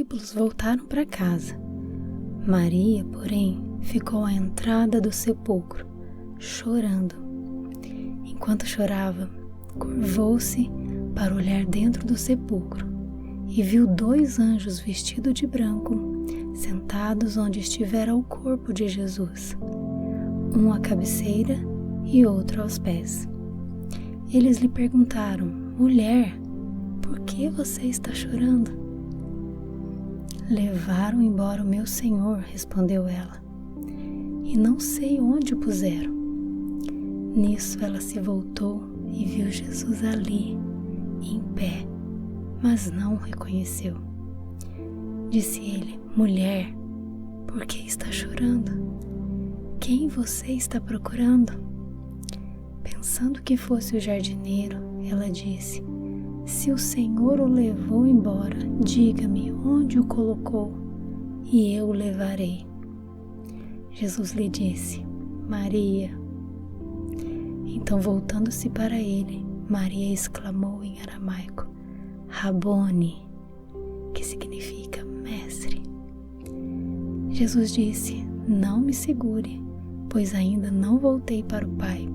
discípulos voltaram para casa. Maria, porém, ficou à entrada do sepulcro, chorando. Enquanto chorava, curvou-se para olhar dentro do sepulcro e viu 2 anjos vestidos de branco, sentados onde estivera o corpo de Jesus, um à cabeceira e outro aos pés. Eles lhe perguntaram: Mulher, por que você está chorando? Levaram embora o meu Senhor, respondeu ela, e não sei onde o puseram. Nisso ela se voltou e viu Jesus ali, em pé, mas não o reconheceu. Disse ele: Mulher, por que está chorando? Quem você está procurando? Pensando que fosse o jardineiro, ela disse: Se o Senhor o levou embora, diga-me onde o colocou, e eu o levarei. Jesus lhe disse: Maria. Então, voltando-se para ele, Maria exclamou em aramaico: Rabone, que significa mestre. Jesus disse: Não me segure, pois ainda não voltei para o Pai.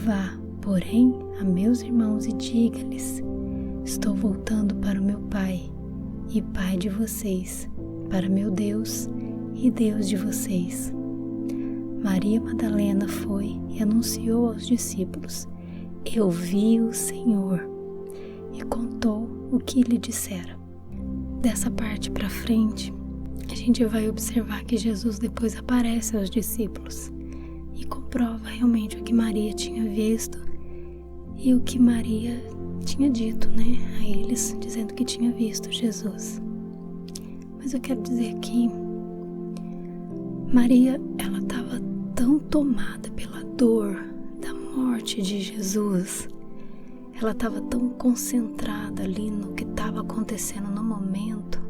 Vá, porém, a meus irmãos e diga-lhes: Estou voltando para o meu Pai e Pai de vocês, para meu Deus e Deus de vocês. Maria Madalena foi e anunciou aos discípulos: Eu vi o Senhor, e contou o que lhe dissera. Dessa parte para frente, a gente vai observar que Jesus depois aparece aos discípulos e comprova realmente o que Maria tinha visto e o que Maria tinha dito, a eles, dizendo que tinha visto Jesus. Mas eu quero dizer que Maria, ela estava tão tomada pela dor da morte de Jesus, ela estava tão concentrada ali no que estava acontecendo no momento,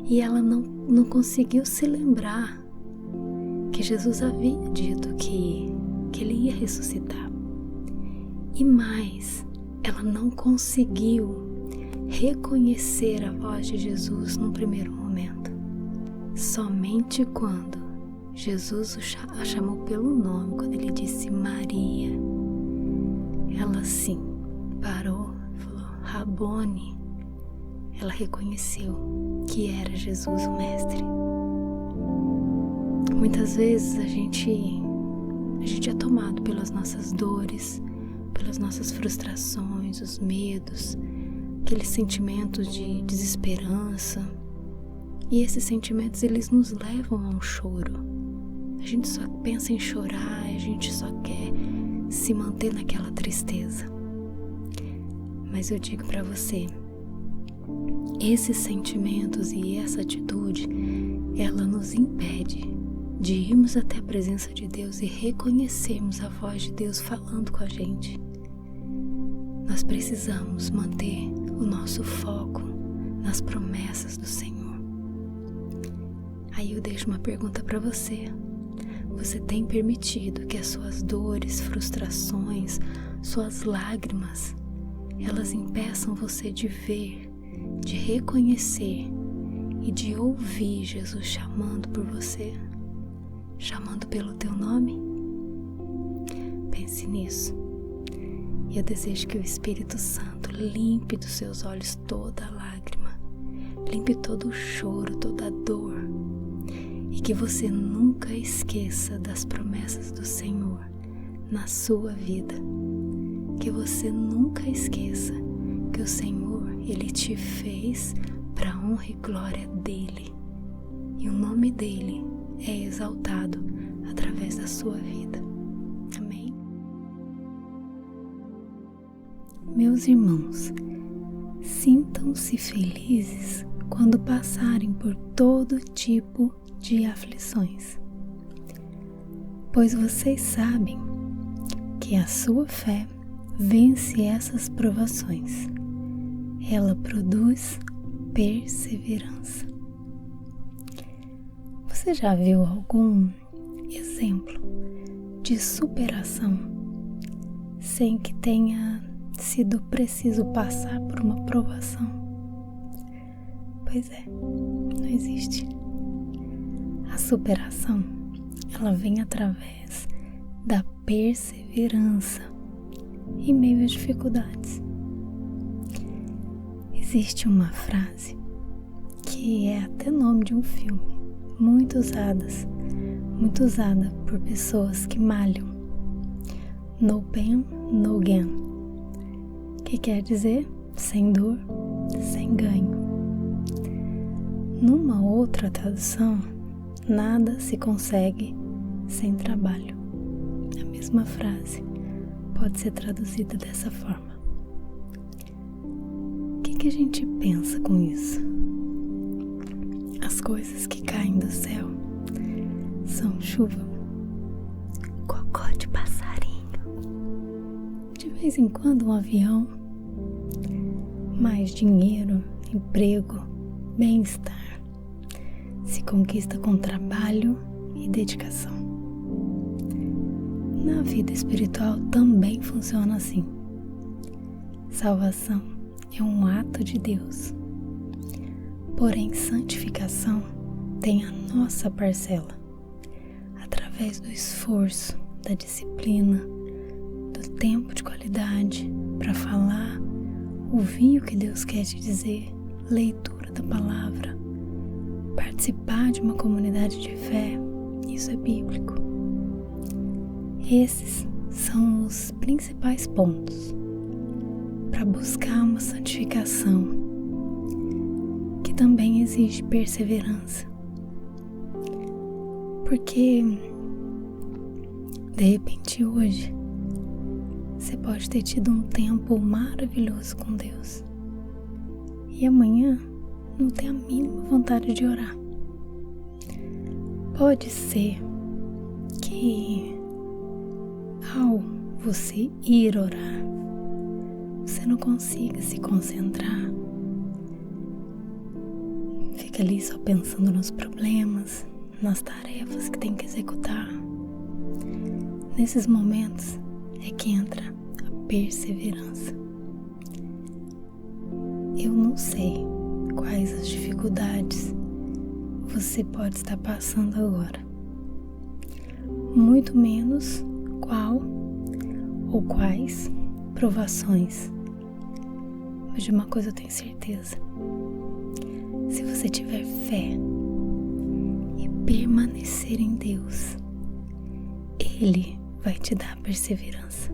e ela não conseguiu se lembrar que Jesus havia dito que ele ia ressuscitar. E mais, ela não conseguiu reconhecer a voz de Jesus no primeiro momento. Somente quando Jesus a chamou pelo nome, quando ele disse Maria, ela sim parou, falou Rabone. Ela reconheceu que era Jesus o Mestre. Muitas vezes a gente é tomado pelas nossas dores, pelas nossas frustrações, os medos, aqueles sentimentos de desesperança. E esses sentimentos, eles nos levam a um choro. A gente só pensa em chorar, a gente só quer se manter naquela tristeza. Mas eu digo para você, esses sentimentos e essa atitude, ela nos impede de irmos até a presença de Deus e reconhecermos a voz de Deus falando com a gente. Nós precisamos manter o nosso foco nas promessas do Senhor. Aí eu deixo uma pergunta para você. Você tem permitido que as suas dores, frustrações, suas lágrimas, elas impeçam você de ver, de reconhecer e de ouvir Jesus chamando por você, chamando pelo teu nome? Pense nisso. E eu desejo que o Espírito Santo limpe dos seus olhos toda a lágrima, limpe todo o choro, toda a dor, e que você nunca esqueça das promessas do Senhor na sua vida. Que você nunca esqueça que o Senhor, Ele te fez para a honra e glória dEle. E o nome dEle é exaltado através da sua vida. Amém? Meus irmãos, sintam-se felizes quando passarem por todo tipo de aflições, pois vocês sabem que a sua fé vence essas provações. Ela produz perseverança. Você já viu algum exemplo de superação sem que tenha sido preciso passar por uma provação? Pois é, não existe. A superação, ela vem através da perseverança em meio às dificuldades. Existe uma frase que é até nome de um filme, muito usada por pessoas que malham. No pain, no gain. Que quer dizer sem dor, sem ganho. Numa outra tradução, nada se consegue sem trabalho. A mesma frase pode ser traduzida dessa forma. O que a gente pensa com isso? As coisas que caem do céu são chuva, cocó de passarinho, de vez em quando um avião, mais dinheiro, emprego, bem-estar, se conquista com trabalho e dedicação. Na vida espiritual também funciona assim. Salvação é um ato de Deus. Porém, santificação tem a nossa parcela, através do esforço, da disciplina, do tempo de qualidade para falar, ouvir o que Deus quer te dizer, leitura da palavra, participar de uma comunidade de fé. Isso é bíblico. Esses são os principais pontos para buscar uma santificação que também exige perseverança. Porque de repente hoje você pode ter tido um tempo maravilhoso com Deus e amanhã não tem a mínima vontade de orar. Pode ser que ao você ir orar, você não consiga se concentrar. Fica ali só pensando nos problemas, nas tarefas que tem que executar. Nesses momentos é que entra a perseverança. Eu não sei quais as dificuldades você pode estar passando agora, muito menos qual ou quais provações. Mas de uma coisa eu tenho certeza: se você tiver fé e permanecer em Deus, Ele vai te dar perseverança.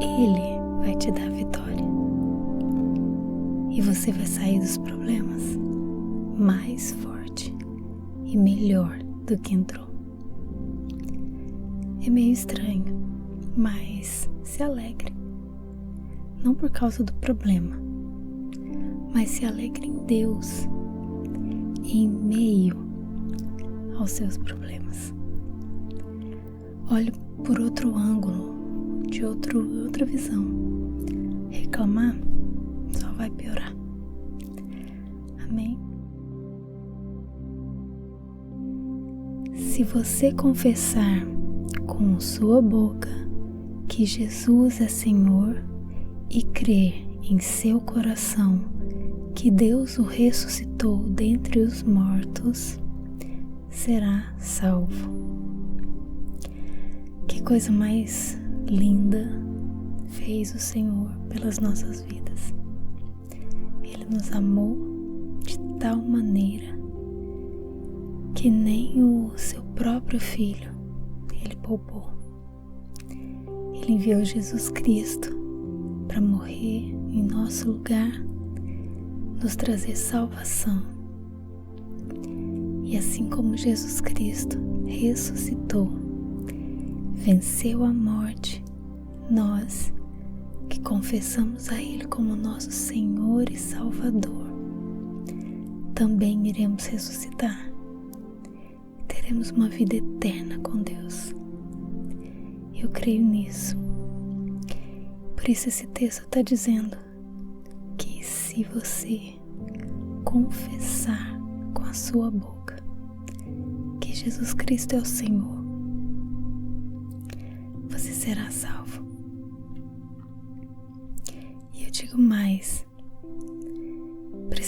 Ele vai te dar vitória. E você vai sair dos problemas mais forte e melhor do que entrou. É meio estranho, mas se alegre. Não por causa do problema, mas se alegre em Deus, em meio aos seus problemas. Olhe por outro ângulo, de outra visão. Reclamar só vai piorar. Amém? Se você confessar com sua boca que Jesus é Senhor e crer em seu coração que Deus o ressuscitou dentre os mortos, será salvo. Que coisa mais linda fez o Senhor pelas nossas vidas. Ele nos amou de tal maneira que nem o seu próprio Filho Ele poupou. Ele enviou Jesus Cristo para morrer em nosso lugar, nos trazer salvação. E assim como Jesus Cristo ressuscitou, venceu a morte, nós que confessamos a Ele como nosso Senhor e Salvador, também iremos ressuscitar. Teremos uma vida eterna com Deus. Eu creio nisso. Por isso esse texto está dizendo que se você confessar com a sua boca que Jesus Cristo é o Senhor, você será salvo. E eu digo mais,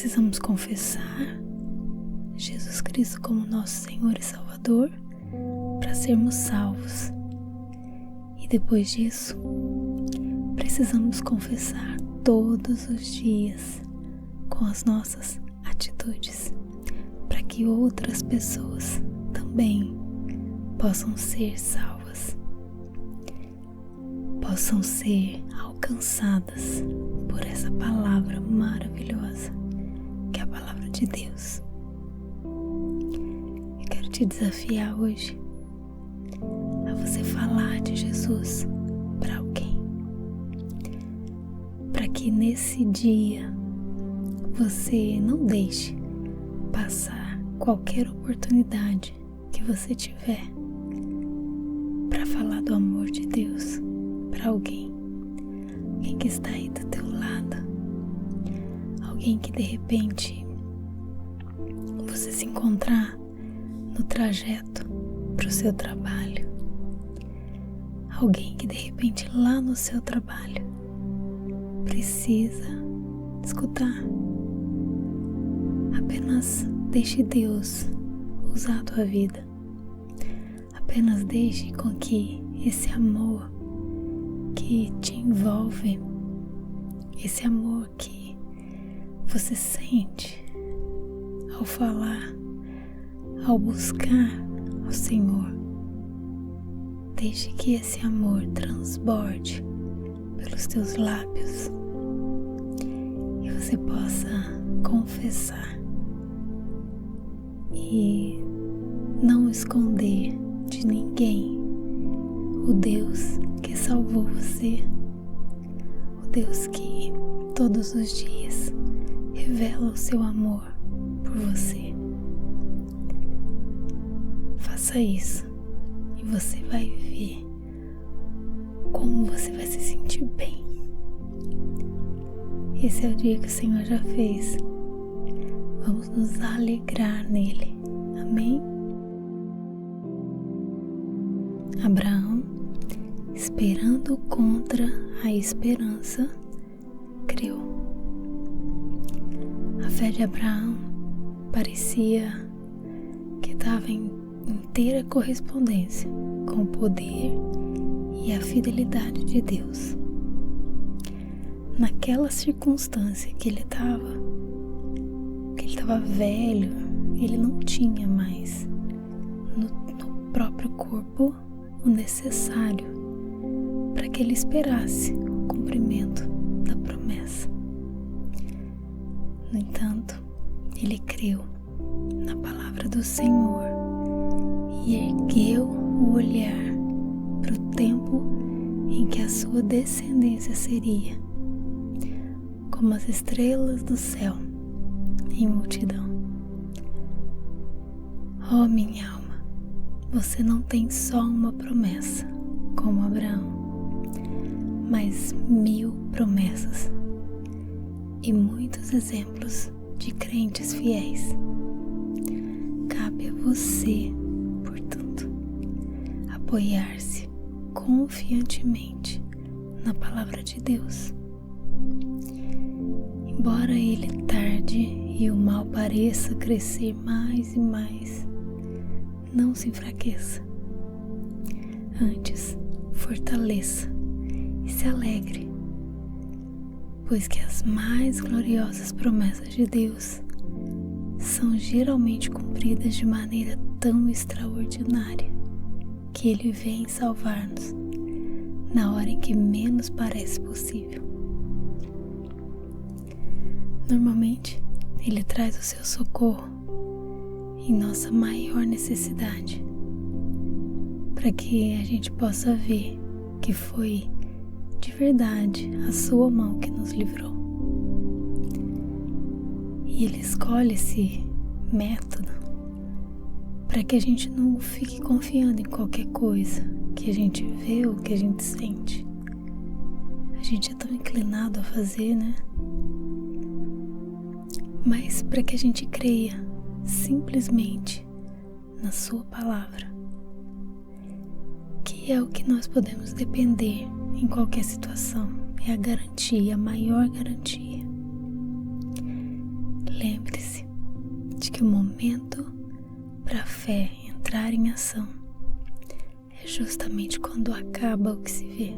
precisamos confessar Jesus Cristo como nosso Senhor e Salvador para sermos salvos. E depois disso, precisamos confessar todos os dias com as nossas atitudes, para que outras pessoas também possam ser salvas, possam ser alcançadas por essa palavra maravilhosa que é a palavra de Deus. Eu quero te desafiar hoje a você falar de Jesus para alguém, para que nesse dia você não deixe passar qualquer oportunidade que você tiver para falar do amor de Deus para alguém que está aí do teu lado, alguém que de repente você se encontrar no trajeto para o seu trabalho, alguém que de repente lá no seu trabalho precisa escutar. Apenas deixe Deus usar a tua vida. Apenas deixe com que esse amor que te envolve, esse amor que você sente ao falar, ao buscar ao Senhor, deixe que esse amor transborde pelos teus lábios e você possa confessar e não esconder de ninguém o Deus que salvou você, o Deus que todos os dias revela o seu amor por você. Faça isso e você vai ver como você vai se sentir bem. Esse é o dia que o Senhor já fez. Vamos nos alegrar nele. Amém? Abraão, esperando contra a esperança, creu. A fé de Abraão parecia que estava em inteira correspondência com o poder e a fidelidade de Deus. Naquela circunstância que ele estava velho, ele não tinha mais no próprio corpo o necessário para que ele esperasse o cumprimento da promessa. No entanto, ele creu na palavra do Senhor e ergueu o olhar para o tempo em que a sua descendência seria como as estrelas do céu em multidão. Oh, minha alma, você não tem só uma promessa como Abraão, mas 1000 promessas e muitos exemplos de crentes fiéis. Cabe a você, portanto, apoiar-se confiantemente na palavra de Deus. Embora ele tarde e o mal pareça crescer mais e mais, não se enfraqueça. Antes, fortaleça e se alegre, pois que as mais gloriosas promessas de Deus são geralmente cumpridas de maneira tão extraordinária que Ele vem salvar-nos na hora em que menos parece possível. Normalmente, Ele traz o seu socorro em nossa maior necessidade, para que a gente possa ver que foi de verdade a sua mão que nos livrou. E Ele escolhe esse método para que a gente não fique confiando em qualquer coisa que a gente vê ou que a gente sente. A gente é tão inclinado a fazer, né? Mas para que a gente creia simplesmente na sua palavra, que é o que nós podemos depender em qualquer situação, é a garantia, a maior garantia. lembre-se de que o momento para a fé entrar em ação é justamente quando acaba o que se vê.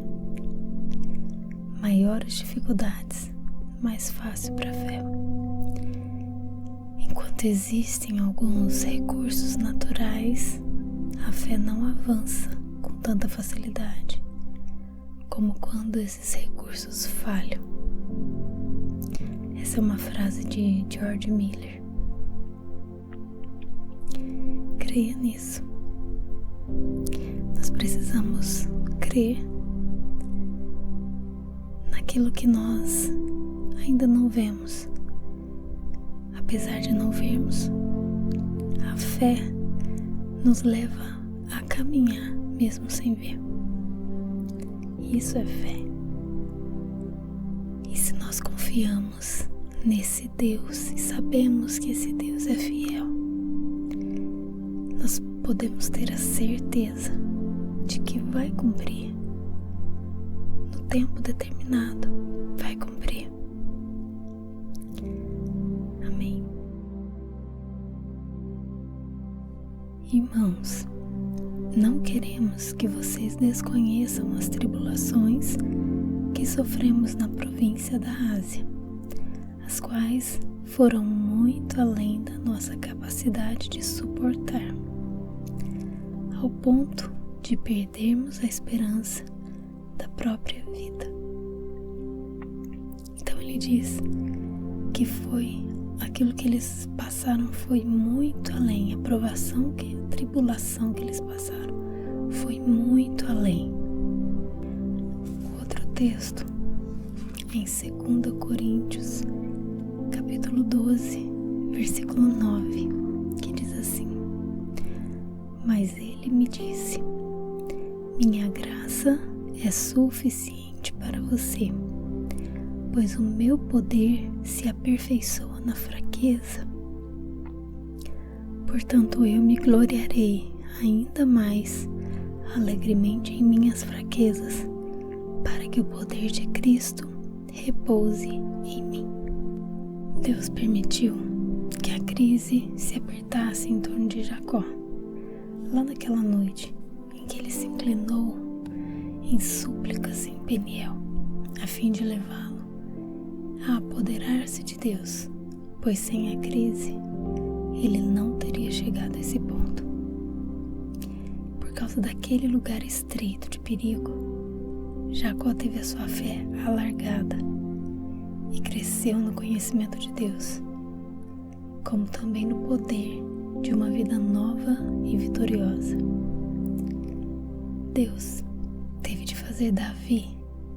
Maiores dificuldades, mais fácil para a fé. Enquanto existem alguns recursos naturais, a fé não avança com tanta facilidade como quando esses recursos falham. Essa é uma frase de George Miller. Creia nisso. Nós precisamos crer naquilo que nós ainda não vemos. Apesar de não vermos, a fé nos leva a caminhar mesmo sem ver. Isso é fé. E se nós confiamos nesse Deus e sabemos que esse Deus é fiel, nós podemos ter a certeza de que vai cumprir. No tempo determinado, vai cumprir. Amém. Irmãos, não queremos que vocês desconheçam as tribulações que sofremos na província da Ásia, as quais foram muito além da nossa capacidade de suportar, ao ponto de perdermos a esperança da própria vida. Então ele diz que aquilo que eles passaram foi muito além, a tribulação que eles passaram foi muito além. Outro texto em 2 Coríntios, capítulo 12, versículo 9, que diz assim: Mas ele me disse: Minha graça é suficiente para você, pois o meu poder se aperfeiçoa na fraqueza. Portanto, eu me gloriarei ainda mais alegremente em minhas fraquezas, para que o poder de Cristo repouse em mim. Deus permitiu que a crise se apertasse em torno de Jacó, lá naquela noite em que ele se inclinou em súplicas em Peniel, a fim de levá-lo a apoderar-se de Deus, pois sem a crise ele não teria chegado a esse ponto. Por causa daquele lugar estreito de perigo, Jacó teve a sua fé alargada e cresceu no conhecimento de Deus, como também no poder de uma vida nova e vitoriosa. Deus teve de fazer Davi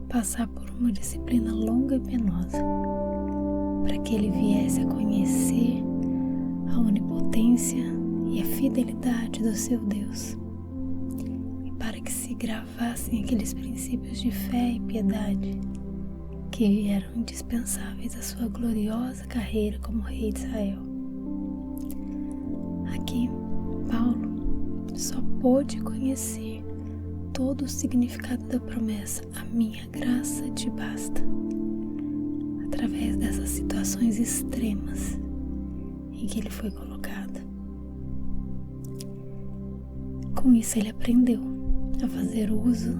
passar por uma disciplina longa e penosa, para que ele viesse a conhecer a onipotência e a fidelidade do seu Deus, e para que se gravassem aqueles princípios de fé e piedade que eram indispensáveis à sua gloriosa carreira como rei de Israel. Aqui, Paulo só pôde conhecer todo o significado da promessa: a minha graça te basta, através dessas situações extremas em que ele foi colocado. Com isso ele aprendeu a fazer uso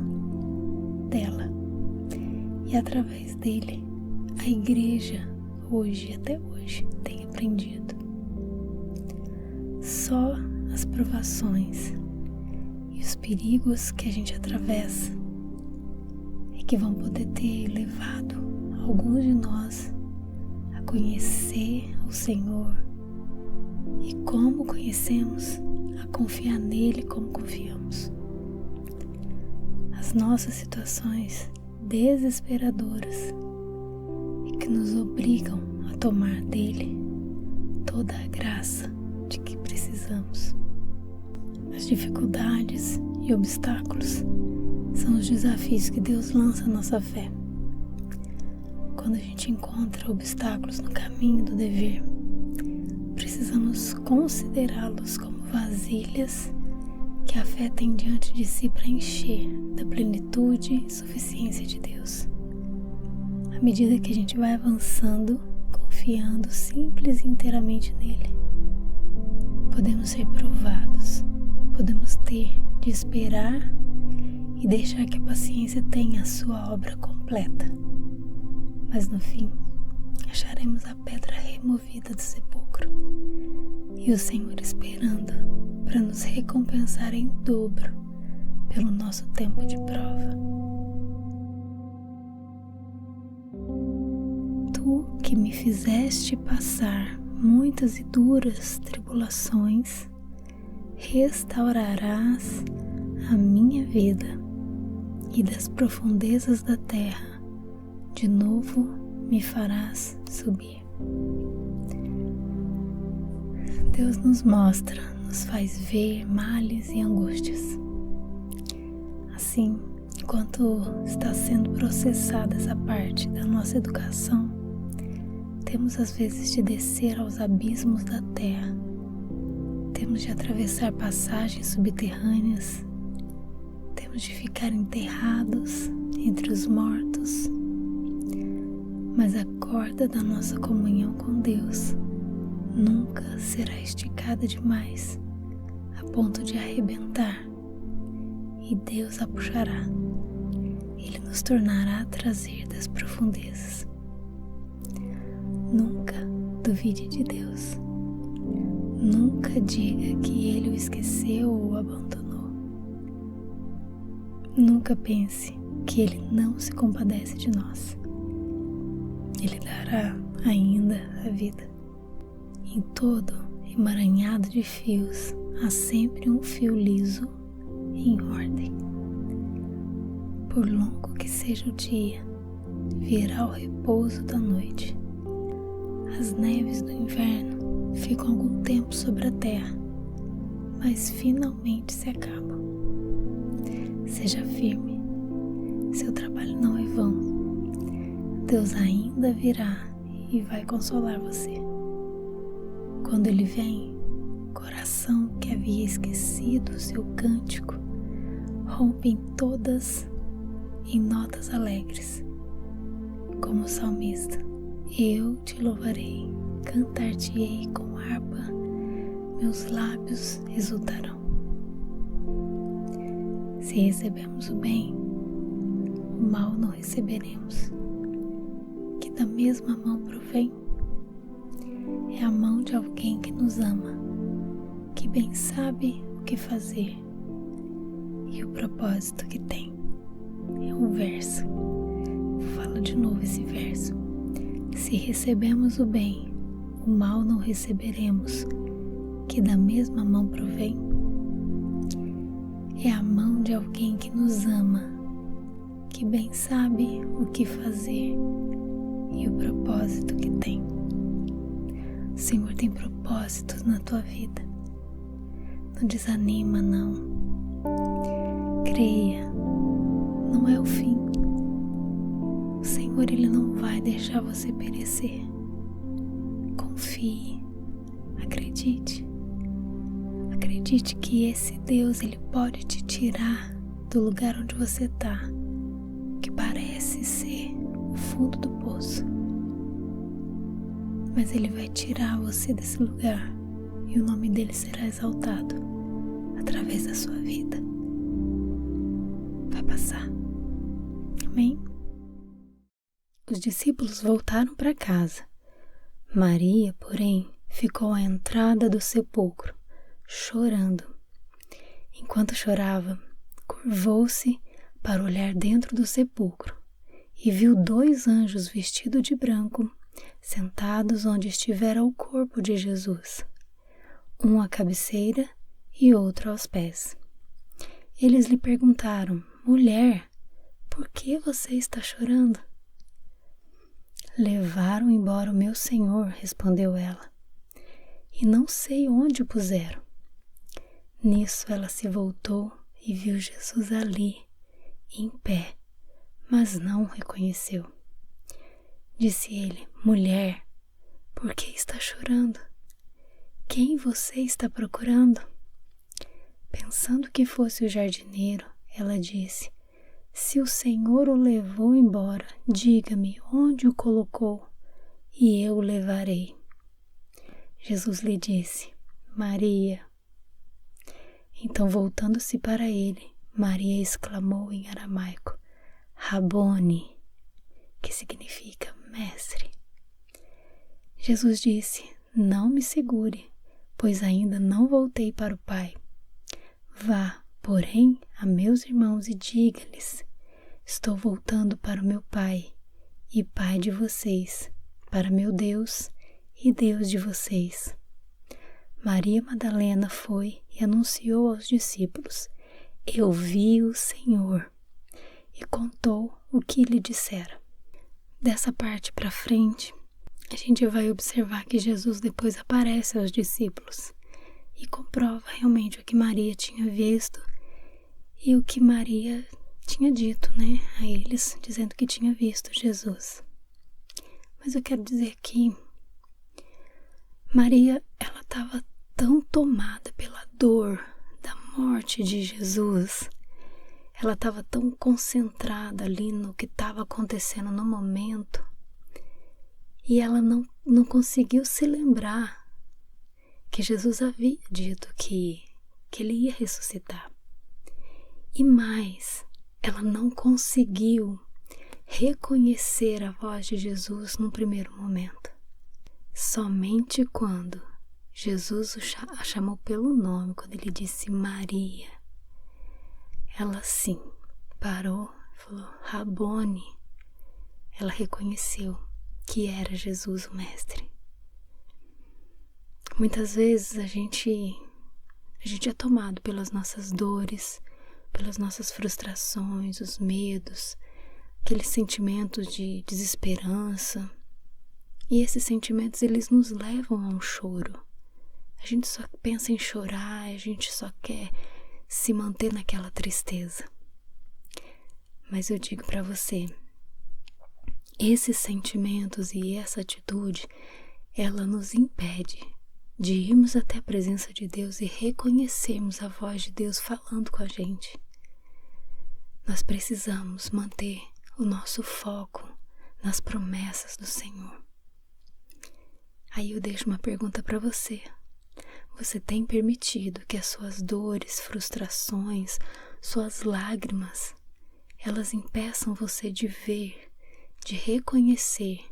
dela, e através dele a igreja até hoje tem aprendido. Só as provações e os perigos que a gente atravessa é que vão poder ter levado alguns de nós a conhecer o Senhor, e como conhecemos, a confiar nele como confiamos. As nossas situações desesperadoras e que nos obrigam a tomar dele toda a graça de que precisamos. As dificuldades e obstáculos são os desafios que Deus lança à nossa fé. Quando a gente encontra obstáculos no caminho do dever, precisamos considerá-los como vasilhas que a fé tem diante de si para encher da plenitude e suficiência de Deus. À medida que a gente vai avançando, confiando confiando simples e inteiramente nele. Podemos ser provados, podemos ter de esperar e deixar que a paciência tenha a sua obra completa. Mas no fim, acharemos a pedra removida do sepulcro e o Senhor esperando para nos recompensar em dobro pelo nosso tempo de prova. Tu que me fizeste passar muitas e duras tribulações, restaurarás a minha vida e das profundezas da terra de novo me farás subir. Deus nos mostra, nos faz ver males e angústias. Assim, enquanto está sendo processada essa parte da nossa educação, temos às vezes de descer aos abismos da terra. Temos de atravessar passagens subterrâneas. Temos de ficar enterrados entre os mortos. Mas a corda da nossa comunhão com Deus nunca será esticada demais a ponto de arrebentar. E Deus a puxará. Ele nos tornará a trazer das profundezas. Nunca duvide de Deus. Nunca diga que Ele o esqueceu ou o abandonou. Nunca pense que Ele não se compadece de nós. Ele dará ainda a vida. Em todo emaranhado de fios há sempre um fio liso em ordem. Por longo que seja o dia, virá o repouso da noite. As neves do inverno ficam algum tempo sobre a terra, mas finalmente se acabam. Seja firme, seu trabalho não é vão. Deus ainda virá e vai consolar você. Quando Ele vem, o coração que havia esquecido o seu cântico rompe em todas em notas alegres. Como o salmista, eu te louvarei, cantar-te-ei com harpa, meus lábios exultarão. Se recebemos o bem, o mal não receberemos, que da mesma mão provém. É a mão de alguém que nos ama, que bem sabe o que fazer e o propósito que tem. É um verso. Falo de novo esse verso. Se recebemos o bem, o mal não receberemos, que da mesma mão provém. É a mão de alguém que nos ama, que bem sabe o que fazer e o propósito que tem. O Senhor tem propósitos na tua vida. Não desanima, não. Creia, não é o fim. O Senhor, Ele não vai deixar você perecer. Confie, acredite. Acredite que esse Deus, Ele pode te tirar do lugar onde você está, que parece ser o fundo do poço. Mas Ele vai tirar você desse lugar e o nome dEle será exaltado através da sua vida. Vai passar. Amém? Os discípulos voltaram para casa. Maria, porém, ficou à entrada do sepulcro, chorando. Enquanto chorava, curvou-se para olhar dentro do sepulcro e viu 2 anjos vestidos de branco sentados onde estivera o corpo de Jesus, um à cabeceira e outro aos pés. Eles lhe perguntaram: Mulher, por que você está chorando? Levaram embora o meu Senhor, respondeu ela, e não sei onde o puseram. Nisso ela se voltou e viu Jesus ali, em pé, mas não o reconheceu. Disse ele: Mulher, por que está chorando? Quem você está procurando? Pensando que fosse o jardineiro, ela disse: Se o Senhor o levou embora, diga-me onde o colocou, e eu o levarei. Jesus lhe disse: Maria. Então, voltando-se para ele, Maria exclamou em aramaico: Rabone, que significa mestre. Jesus disse: Não me segure, pois ainda não voltei para o Pai. Vá, porém, a meus irmãos e diga-lhes: Estou voltando para o meu Pai e Pai de vocês, para meu Deus e Deus de vocês. Maria Madalena foi e anunciou aos discípulos: Eu vi o Senhor, e contou o que lhe dissera. Dessa parte para frente, a gente vai observar que Jesus depois aparece aos discípulos e comprova realmente o que Maria tinha visto e o que Maria tinha dito, a eles, dizendo que tinha visto Jesus. Mas eu quero dizer que Maria, ela estava tão tomada pela dor da morte de Jesus, ela estava tão concentrada ali no que estava acontecendo no momento, e ela não conseguiu se lembrar que Jesus havia dito que ele ia ressuscitar. E mais, ela não conseguiu reconhecer a voz de Jesus no primeiro momento. Somente quando Jesus a chamou pelo nome, quando ele disse Maria, ela sim parou e falou Rabone. Ela reconheceu que era Jesus o Mestre. Muitas vezes a gente é tomado pelas nossas dores, pelas nossas frustrações, os medos, aqueles sentimentos de desesperança. E esses sentimentos, eles nos levam a um choro. A gente só pensa em chorar, a gente só quer se manter naquela tristeza. Mas eu digo para você, esses sentimentos e essa atitude, ela nos impede de irmos até a presença de Deus e reconhecermos a voz de Deus falando com a gente. Nós precisamos manter o nosso foco nas promessas do Senhor. Aí eu deixo uma pergunta para você. Você tem permitido que as suas dores, frustrações, suas lágrimas, elas impeçam você de ver, de reconhecer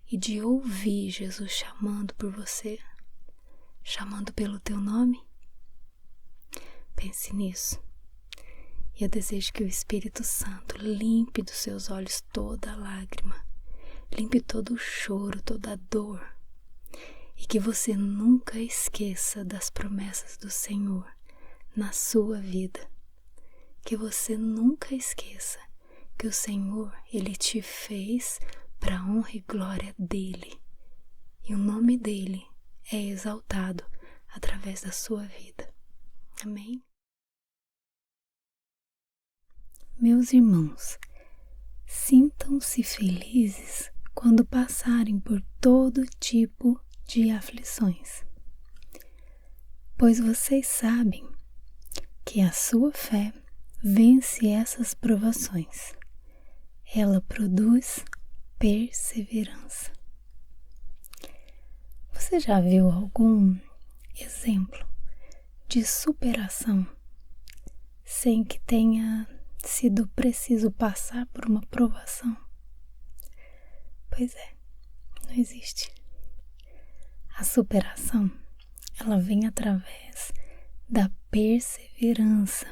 e de ouvir Jesus chamando por você, chamando pelo teu nome? Pense nisso. E eu desejo que o Espírito Santo limpe dos seus olhos toda a lágrima, limpe todo o choro, toda a dor, e que você nunca esqueça das promessas do Senhor na sua vida. Que você nunca esqueça que o Senhor, Ele te fez para a honra e glória dEle. E o nome dEle é exaltado através da sua vida. Amém? Meus irmãos, sintam-se felizes quando passarem por todo tipo de aflições, pois vocês sabem que a sua fé vence essas provações. Ela produz perseverança. Você já viu algum exemplo de superação sem que tenha sido preciso passar por uma provação? Pois é, não existe. A superação, ela vem através da perseverança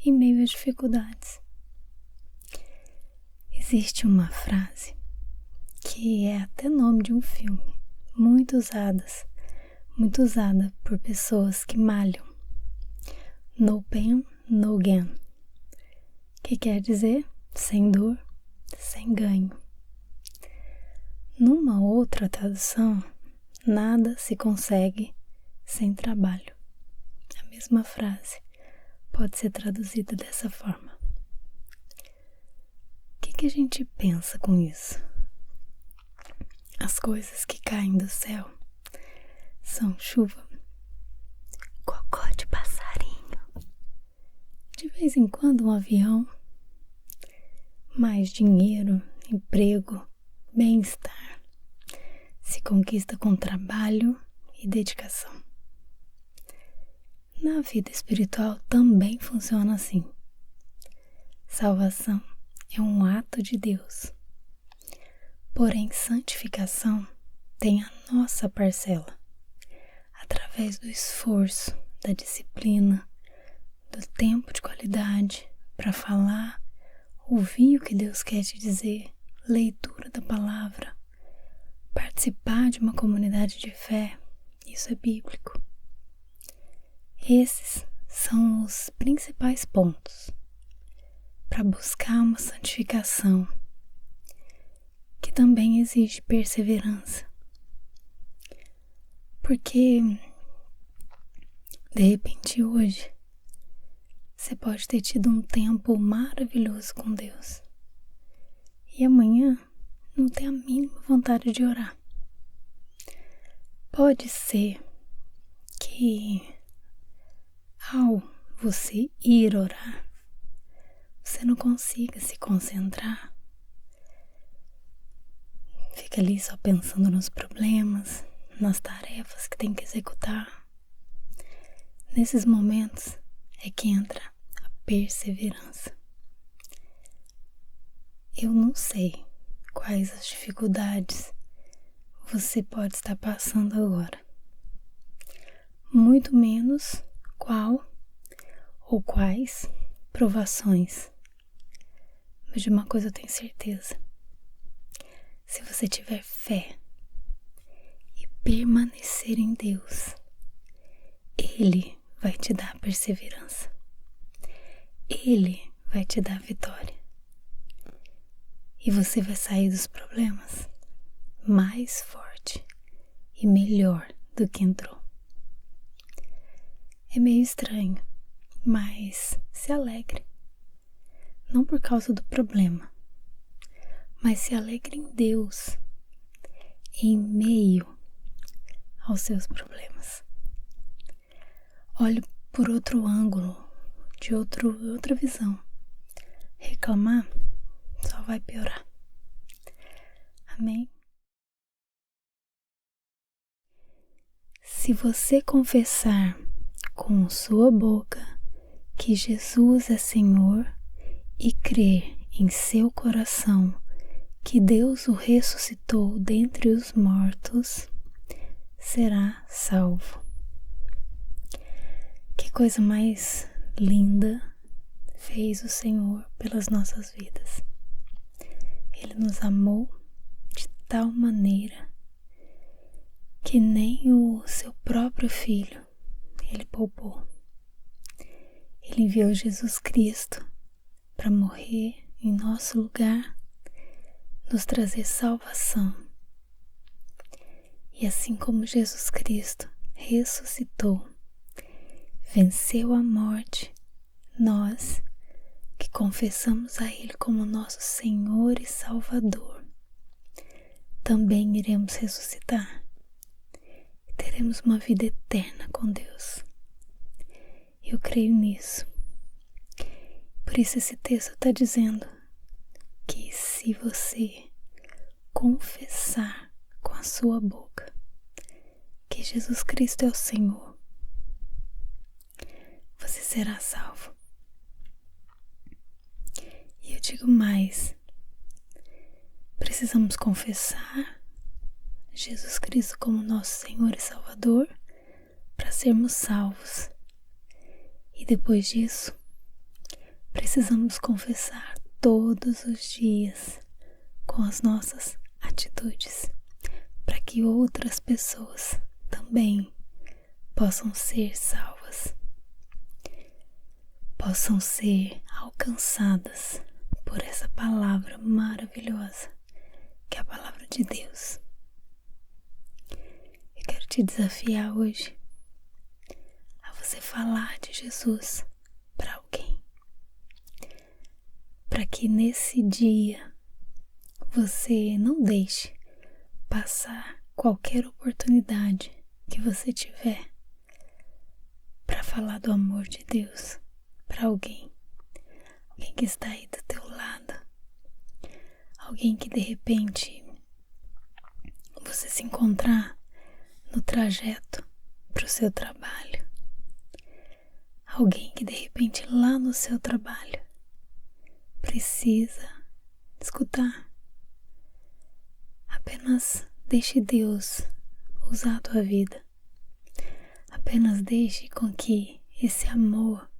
em meio às dificuldades. Existe uma frase que é até nome de um filme, muito usada por pessoas que malham. No pain, no gain. Que quer dizer sem dor, sem ganho. Numa outra tradução, nada se consegue sem trabalho. A mesma frase pode ser traduzida dessa forma. O que a gente pensa com isso? As coisas que caem do céu são chuva, cocó de passarinho, de vez em quando um avião, mais dinheiro, emprego, bem-estar, se conquista com trabalho e dedicação. Na vida espiritual também funciona assim. Salvação é um ato de Deus. Porém, santificação tem a nossa parcela, através do esforço, da disciplina, do tempo de qualidade para falar, ouvir o que Deus quer te dizer, leitura da palavra, participar de uma comunidade de fé. Isso é bíblico. Esses são os principais pontos para buscar uma santificação que também exige perseverança. Porque, de repente, hoje, você pode ter tido um tempo maravilhoso com Deus e amanhã não ter a mínima vontade de orar. Pode ser que, ao você ir orar, você não consiga se concentrar. Fica ali só pensando nos problemas, nas tarefas que tem que executar. Nesses momentos é que entra a perseverança. Eu não sei quais as dificuldades você pode estar passando agora. Muito menos qual ou quais provações. Mas de uma coisa eu tenho certeza. Se você tiver fé e permanecer em Deus, Ele vai te dar perseverança. Ele vai te dar vitória. E você vai sair dos problemas mais forte e melhor do que entrou. É meio estranho, mas se alegre. Não por causa do problema, mas se alegre em Deus, em meio aos seus problemas. Olhe por outro ângulo, de outra visão. Reclamar só vai piorar. Amém? Se você confessar com sua boca que Jesus é Senhor e crer em seu coração que Deus o ressuscitou dentre os mortos, será salvo. Que coisa mais linda fez o Senhor pelas nossas vidas. Ele nos amou de tal maneira que nem o seu próprio Filho Ele poupou. Ele enviou Jesus Cristo para morrer em nosso lugar, nos trazer salvação. E assim como Jesus Cristo ressuscitou, venceu a morte, nós que confessamos a Ele como nosso Senhor e Salvador, também iremos ressuscitar e teremos uma vida eterna com Deus. Eu creio nisso. Por isso esse texto está dizendo que se você confessar com a sua boca que Jesus Cristo é o Senhor, você será salvo. E eu digo mais, precisamos confessar Jesus Cristo como nosso Senhor e Salvador para sermos salvos. E depois disso, precisamos confessar todos os dias com as nossas atitudes, para que outras pessoas também possam ser salvas, possam ser alcançadas por essa palavra maravilhosa, que é a palavra de Deus. Eu quero te desafiar hoje a você falar de Jesus para alguém, para que nesse dia você não deixe passar qualquer oportunidade que você tiver para falar do amor de Deus para alguém que está aí do teu lado, alguém que de repente você se encontrar no trajeto para o seu trabalho. Alguém que de repente lá no seu trabalho precisa escutar. Apenas deixe Deus usar a tua vida. Apenas deixe com que esse amor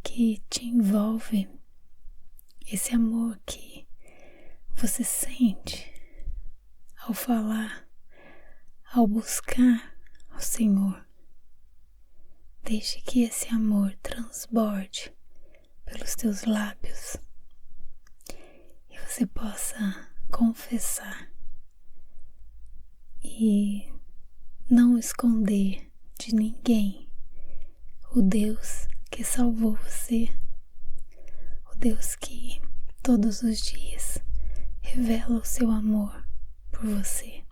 que te envolve, esse amor que você sente ao falar, ao buscar ao Senhor, deixe que esse amor transborde pelos teus lábios e você possa confessar e não esconder de ninguém o Deus que salvou você, o Deus que todos os dias revela o seu amor por você.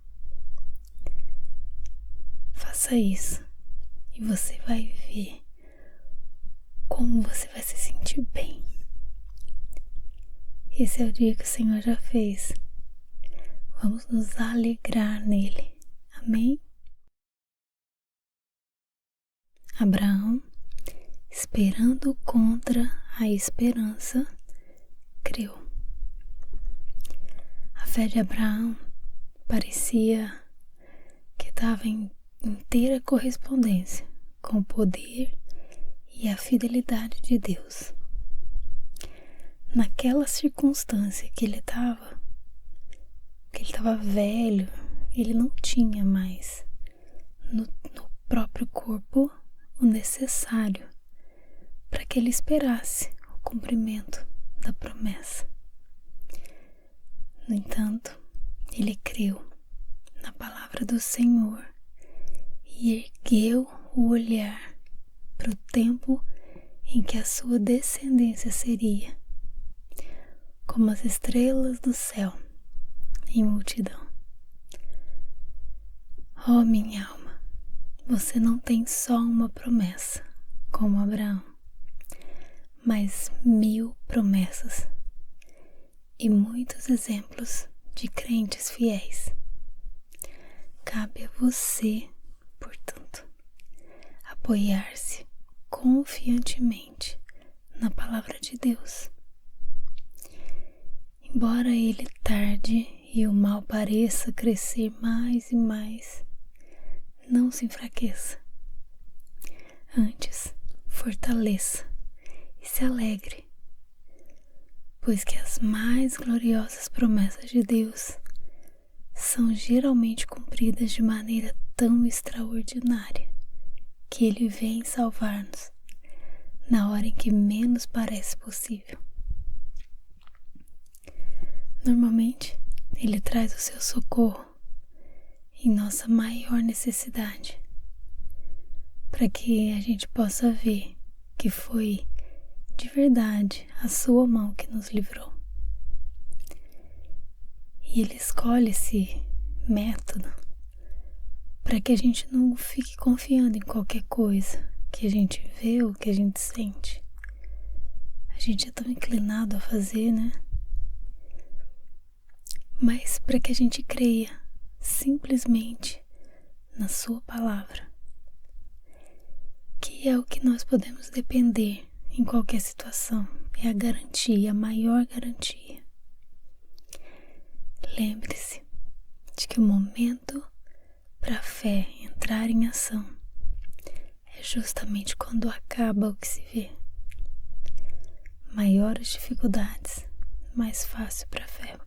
Faça isso e você vai ver como você vai se sentir bem. Esse é o dia que o Senhor já fez. Vamos nos alegrar nele. Amém? Abraão, esperando contra a esperança, creu. A fé de Abraão parecia que estava em inteira correspondência com o poder e a fidelidade de Deus. Naquela circunstância que ele estava velho, ele não tinha mais no próprio corpo o necessário para que ele esperasse o cumprimento da promessa. No entanto, ele creu na palavra do Senhor e ergueu o olhar para o tempo em que a sua descendência seria como as estrelas do céu em multidão. Oh, minha alma, você não tem só uma promessa como Abraão, mas 1000 promessas e muitos exemplos de crentes fiéis. Cabe a você, portanto, apoiar-se confiantemente na palavra de Deus. Embora ele tarde e o mal pareça crescer mais e mais, não se enfraqueça. Antes, fortaleça e se alegre, pois que as mais gloriosas promessas de Deus são geralmente cumpridas de maneira tão extraordinária que Ele vem salvar-nos na hora em que menos parece possível. Normalmente, Ele traz o seu socorro em nossa maior necessidade, para que a gente possa ver que foi de verdade a sua mão que nos livrou. E Ele escolhe esse método para que a gente não fique confiando em qualquer coisa que a gente vê ou que a gente sente. A gente é tão inclinado a fazer, né? Mas para que a gente creia simplesmente na sua palavra, que é o que nós podemos depender em qualquer situação, é a garantia, a maior garantia. Lembre-se de que o momento para a fé entrar em ação é justamente quando acaba o que se vê. Maiores dificuldades, mais fácil para a fé.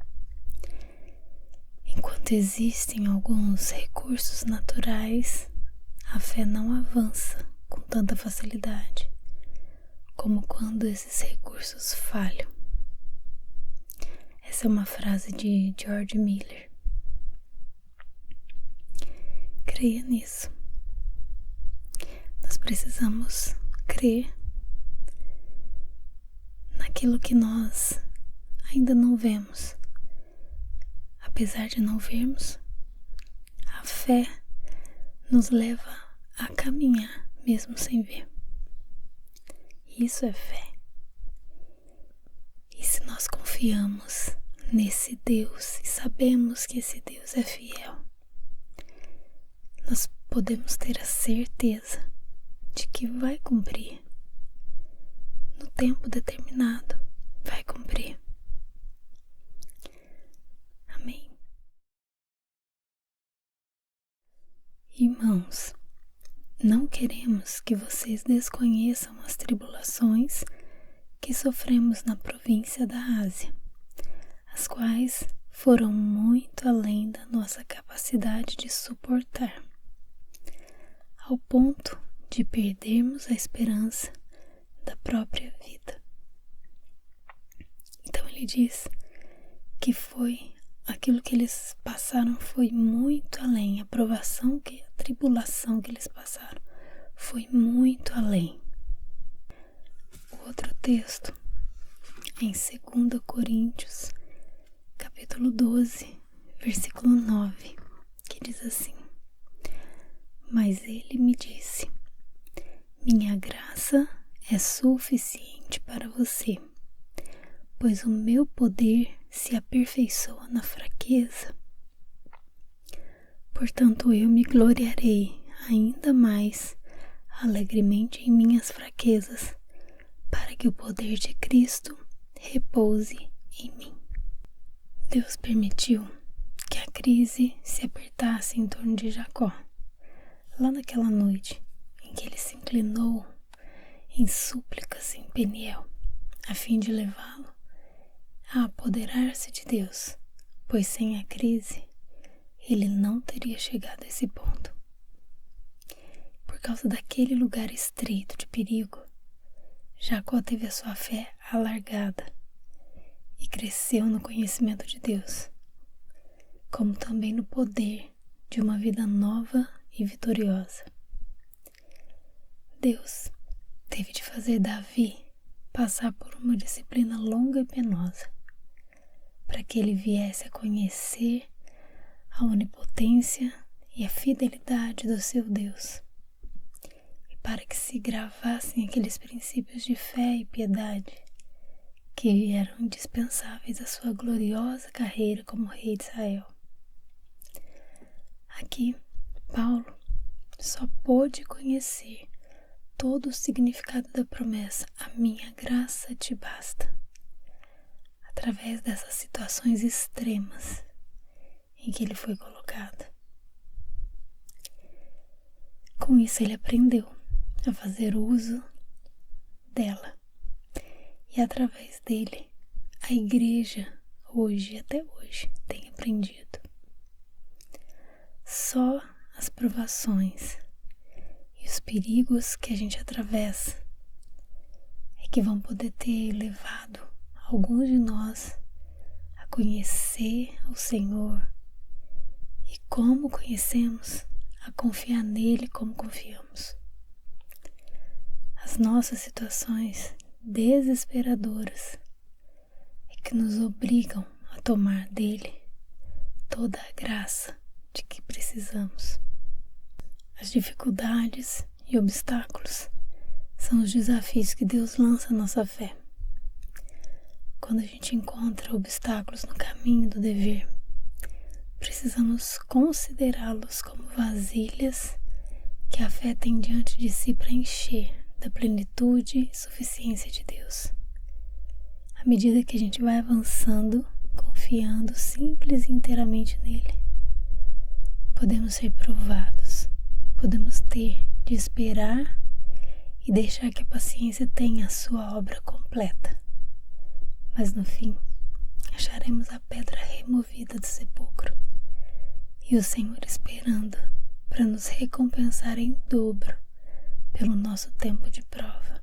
Enquanto existem alguns recursos naturais, a fé não avança com tanta facilidade como quando esses recursos falham. Essa é uma frase de George Miller. Creia nisso. Nós precisamos crer naquilo que nós ainda não vemos. Apesar de não vermos, a fé nos leva a caminhar mesmo sem ver. Isso é fé. E se nós confiamos nesse Deus e sabemos que esse Deus é fiel, nós podemos ter a certeza de que vai cumprir. No tempo determinado, vai cumprir. Amém. Irmãos, não queremos que vocês desconheçam as tribulações que sofremos na província da Ásia, as quais foram muito além da nossa capacidade de suportar, ao ponto de perdermos a esperança da própria vida. Então ele diz que aquilo que eles passaram foi muito além, a tribulação que eles passaram foi muito além. O outro texto é em 2 Coríntios, capítulo 12, versículo 9, que diz assim: Mas ele me disse: Minha graça é suficiente para você, pois o meu poder se aperfeiçoa na fraqueza. Portanto, eu me gloriarei ainda mais alegremente em minhas fraquezas, para que o poder de Cristo repouse em mim. Deus permitiu que a crise se apertasse em torno de Jacó, lá naquela noite em que ele se inclinou em súplicas em Peniel, a fim de levá-lo a apoderar-se de Deus, pois sem a crise ele não teria chegado a esse ponto. Por causa daquele lugar estreito de perigo, Jacó teve a sua fé alargada e cresceu no conhecimento de Deus, como também no poder de uma vida nova e vitoriosa. Deus teve de fazer Davi passar por uma disciplina longa e penosa, para que ele viesse a conhecer a onipotência e a fidelidade do seu Deus, e para que se gravassem aqueles princípios de fé e piedade que eram indispensáveis à sua gloriosa carreira como rei de Israel. Aqui, Paulo só pôde conhecer todo o significado da promessa: a minha graça te basta, através dessas situações extremas em que ele foi colocado. Com isso ele aprendeu a fazer uso dela, e através dele a igreja até hoje tem aprendido. Só as provações e os perigos que a gente atravessa é que vão poder ter levado alguns de nós a conhecer o Senhor, e como conhecemos, a confiar nele como confiamos. As nossas situações desesperadoras é que nos obrigam a tomar dele toda a graça de que precisamos. As dificuldades e obstáculos são os desafios que Deus lança à nossa fé. Quando a gente encontra obstáculos no caminho do dever, precisamos considerá-los como vasilhas que a fé tem diante de si para encher da plenitude e suficiência de Deus. À medida que a gente vai avançando, confiando simples e inteiramente nele, podemos ser provados, podemos ter de esperar e deixar que a paciência tenha a sua obra completa. Mas no fim, acharemos a pedra removida do sepulcro e o Senhor esperando para nos recompensar em dobro pelo nosso tempo de prova.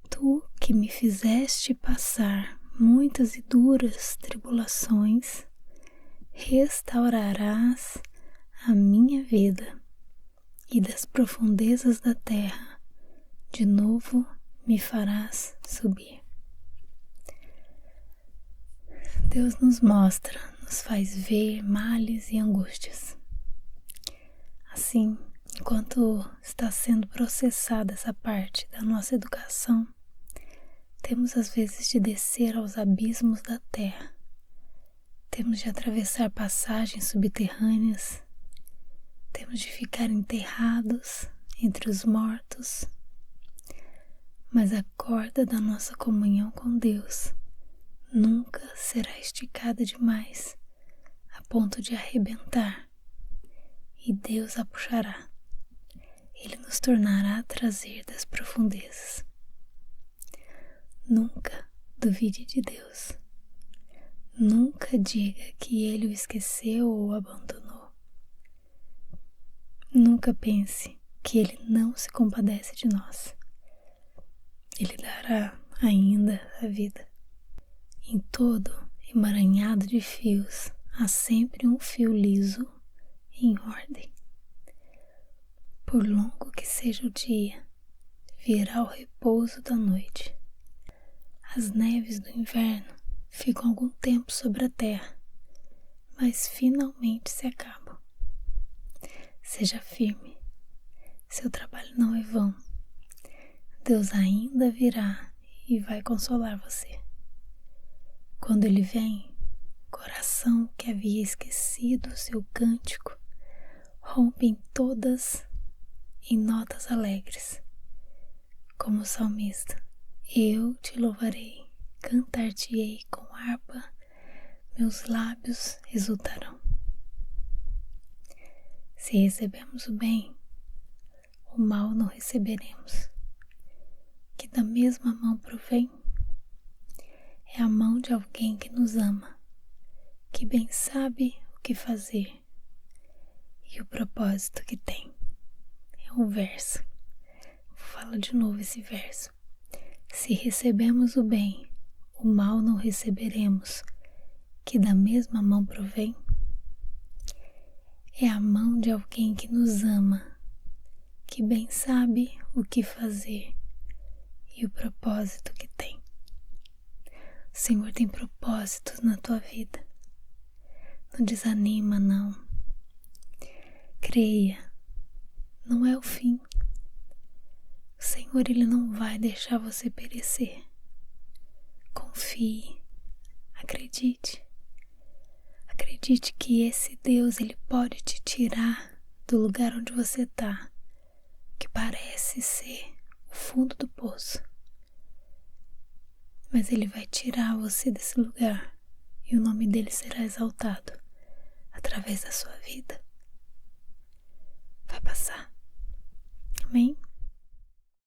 Tu que me fizeste passar muitas e duras tribulações, restaurarás a minha vida, e das profundezas da terra de novo me farás subir. Deus nos mostra, nos faz ver males e angústias. Assim, enquanto está sendo processada essa parte da nossa educação, temos às vezes de descer aos abismos da terra Temos de atravessar passagens subterrâneas, temos de ficar enterrados entre os mortos, mas a corda da nossa comunhão com Deus nunca será esticada demais a ponto de arrebentar, e Deus a puxará. Ele nos tornará a trazer das profundezas. Nunca duvide de Deus. Nunca diga que Ele o esqueceu ou o abandonou. Nunca pense que Ele não se compadece de nós. Ele dará ainda a vida. Em todo emaranhado de fios há sempre um fio liso em ordem. Por longo que seja o dia, virá o repouso da noite. As neves do inverno ficam algum tempo sobre a terra, mas finalmente se acabam. Seja firme, seu trabalho não é vão. Deus ainda virá e vai consolar você. Quando Ele vem, o coração que havia esquecido o seu cântico rompe em notas alegres. Como o salmista, eu te louvarei, cantar-te-ei com harpa, meus lábios exultarão. Se recebemos o bem, o mal não receberemos, que da mesma mão provém. É a mão de alguém que nos ama, que bem sabe o que fazer e o propósito que tem. É um verso. Vou falar de novo esse verso. Se recebemos o bem, o mal não receberemos, que da mesma mão provém. É a mão de alguém que nos ama, que bem sabe o que fazer e o propósito que tem. O Senhor tem propósitos na tua vida. Não desanima, não. Creia, não é o fim. O Senhor, Ele não vai deixar você perecer. Confie, acredite. Acredite que esse Deus, Ele pode te tirar do lugar onde você está, que parece ser o fundo do poço. Mas Ele vai tirar você desse lugar e o nome dEle será exaltado através da sua vida. Vai passar. Amém?